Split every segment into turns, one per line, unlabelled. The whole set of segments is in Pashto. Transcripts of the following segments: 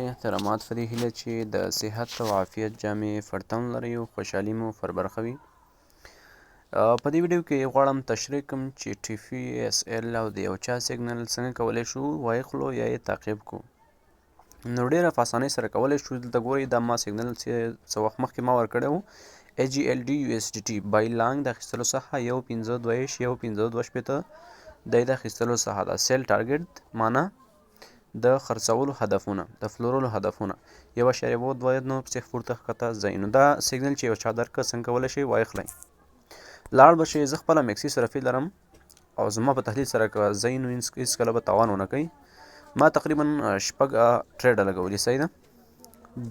احترامات په دې هیله چې د صحت او عافیت جامې فرتم لرئ او خوشحالي مو پر برخه وي. په دې ویډیو کې غواړم تشریح کړم چې TFSL او د یو چا سیګنل څنګه کولی شو وایخلو یا یې تعقیب کړو. نو ډېره په اسانۍ سره کولی شو. دلته ګورئ دا ما سیګنل چې څه وخت مخکې ما ورکړی و AGLD USDT بای لانګ د اخیستلو څخه 1.52 دی د اخیستلو څخه دا سیل ټارګټ معنا د خرڅولو هدفونه د فلورولو هدفونه 1.2 پسې پورته ښکته ځای. نو دا سیګنل چې یو چا درکړه څنګه کولی شئ وایخلئ. لاړ به شئ. زه خپله میکسي صرفي لرم او زما په تحلیل سره که ځای نو هېڅکله به تاوان ونه کوي. ما تقریبا 6 ټریډه لګولي. صحیح ده.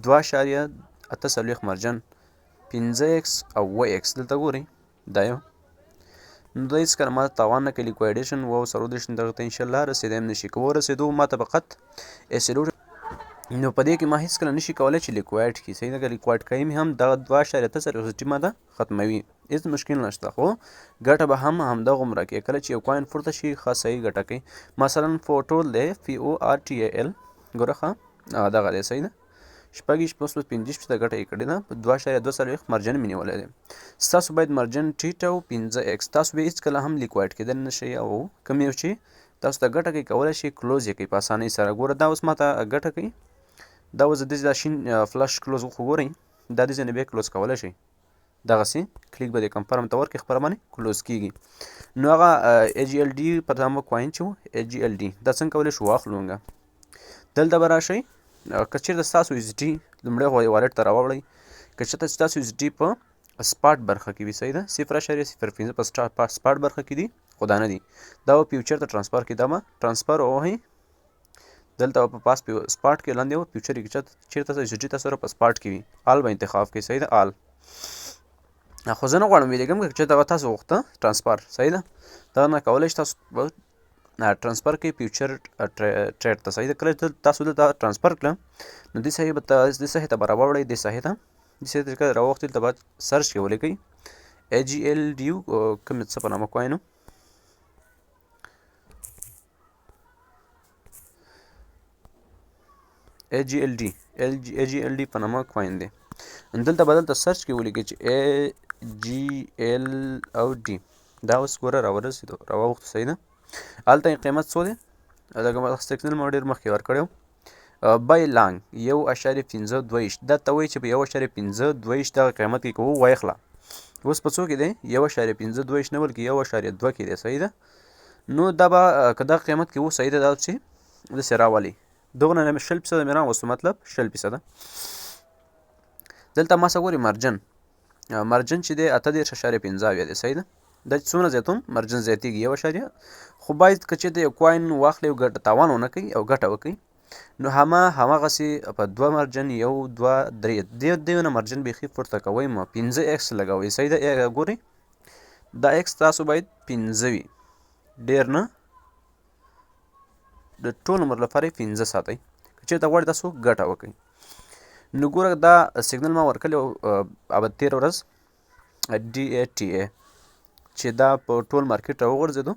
2.48 مرجن 5x او 8x دلته ګورئ دا یو. نو دا هېڅکله ما ته تاوان نه کوي. لیکوایډیشن 2.34 دغه ته انشاءالله رسېدی هم نشي. که ورسېدو ما ته فقط اسلو نو په دې کې ما هېڅکله نشي کولی چې لیکوایډ کړي. صحیح ده. که لیکوایډ کوي مې هم دغه 2.48 ما ته ختموي. هېڅ مشکل نشته. خو ګټه به هم همدغومره کوي. کله چې یو کوین پورته شي ښه صحیح ګټه کوي. مثلا فوټول دی FORTAL ګوره ښه دغه دی. صحیح ده. 6.55 د ګټه یې کړې ده. په 2.42 مرجن مې نیولی دی. ستاسو باید مرجن ټیټ او 5x. تاسو به هېڅکله هم لیکوایډ کېدل نه شئ او کوم یو چې تاسو ته ګټه کوي کولی شئ کلوز یې کوئ په اسانۍ سره. ګوره دا اوس ما ته ګټه کوي. دا اوس د دې دا شین فلش کلوز خو ګورئ دا دې ځای نه بیا کلوز کولی شئ. دغسې کلیک به دې کنفرم ته ورکړئ خپله باندې کلوز کېږي. نو هغه AGLD په نامه کوین چې و AGLD دا څنګه کولی شو واخلو موږ. دلته به راشئ. که چېرته ستاسو USDT لومړی خو یې والټ ته راوړئ. که چېرته ستاسو USDT په سپاټ برخه کې وي. صحیح ده. 0.05 په سپاټ برخه کې دي خو دا نه دي. دا به فیوچر ته ټرانسفر کړي. دا به ټرانسفر ووهئ. دلته په پاس سپاټ کې لاندې و فیوچر کې چېرته USDT تاسو سره په سپاټ کې وي آل به انتخاب کړئ. صحیح ده. آل خو زه نه غواړم ویلېږم که چېرته تاسو غوښته ټرانسفر. صحیح ده. دغه نه کولی شئ تاسو ټرانسفر کوئ فیوچر ټریډ ته. صحیح ده. کله چې تاسو دلته ټرانسفر کړه نو دې ساحې ته به راوړئ. دې ساحې ته کله راوغوښتئ دلته باید سرچ کې ولیکئ AGLD کوم څه په نامه کوین و AGLD په نامه کوین دی. دلته به دلته سرچ کې ولیکئ چې AGLD دا اوس ګوره راورسېدو راوغوښتو. صحیح ده. هلته یې قیمت څو دی. دغه سیګنل ما ډېر مخکې ورکړی و بای لانګ 1.52 دا ته وایي چې په 1.52 دغه قیمت کې کوو وایخله. اوس په څو کې دی 1.52 نه بلکې 1.2 کې دی. صحیح ده. نو دا به که دغه قیمت کې و صحیح ده دا چې داسې راولي دغه نه 0.5% مې راوستو مطلب 0.5%. دلته ما څه ګورې مرجن چې دی 38.15 دی. صحیح ده. دا چې څومره زیاتوم مرجن زیاتېږي 1 خو باید که چېرته یو کوین واخلئ او ګټه تاوان ونه کوي او ګټه وکړئ نو هماغسې په 2 مرجن 1 2 3 دې نه مرجن بیخي پورته کوئ مه 5x لګوئ. صحیح ده. ګورئ دا x تاسو باید 5 وي ډېر نه د ټول عمر لپاره یې 5 ساتئ که چېرته غواړئ تاسو ګټه وکړئ. نو ګوره دا سیګنل ما ورکړی و اب تېره ورځ DATA چې دا په ټول مارکیټ راوغورځېدو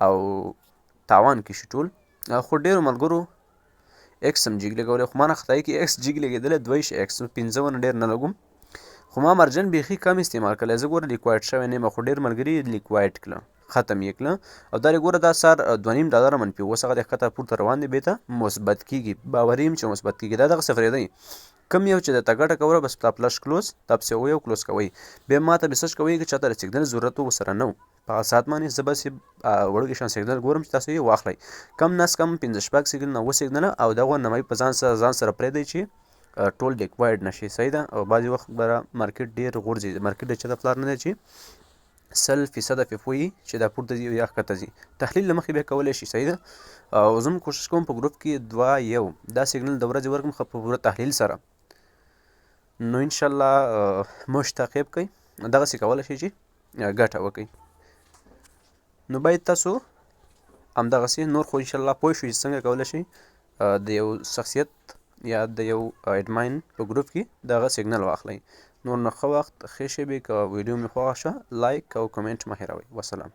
او تاوان کې شي ټول. خو ډېرو ملګرو x هم جیګ لګولی خو ما نه خدای کې x جیګ لګېدلی 2x 5 ونه ډېر نه لګوم خو ما مرجن بیخي کم استعمال کړی. زه ګوره لیکوایډ شوی نه یم خو ډېر ملګري لیکوایډ کړه ختم یې کړه او دا ګوره دا سر $2.5 منفي اوس هغه د ښکته پورته روان دی بېرته مثبت کېږي. باوري یم چې مثبت کېږي. دا دغه صفرېدی کم یو چې درته ګټه کوله بس تا فلش کلوز تا پسې یو کلوز کوئ. بیا ما ته میسج کوئ که چاته د سیګنل ضرورت ورسره نه و په هغه ساعت باندې زه بس وړوکی شان سیګنل ګورم چې تاسو یې واخلئ. کم نس کم 15 سیګنل 9 سیګنله او دغه نمایي په ځان سره پرېږدئ چې ټول لیکوایډ نه شي. صحیح ده. او بعضې وخت به مارکیټ ډېر غورځي. مارکیټ د چا د پلار نه دی چې 100% پوهي چې دا پورته ځي یا ښکته ځي. تحلیل له مخې بیا کولی شي. صحیح ده. او زه هم کوشش کوم په ګروپ کې 2 دا سیګنل د ورځې ورکړم په پوره تحلیل سره. نو انشاءالله موږ تعقیب کوئ دغسې کولی شئ چې ګټه وکړئ. نو باید تاسو همدغسې نور خو انشاءالله پوه شئ چې څنګه کولی شئ د یو شخصیت یا د یو ایډماین په ګروپ کې دغه سیګنل واخلئ. نور نو ښه وخت ښې شیبې. که ویډیو مې خوښه شه لایک او کمنټ مه هېروئ. وسلام.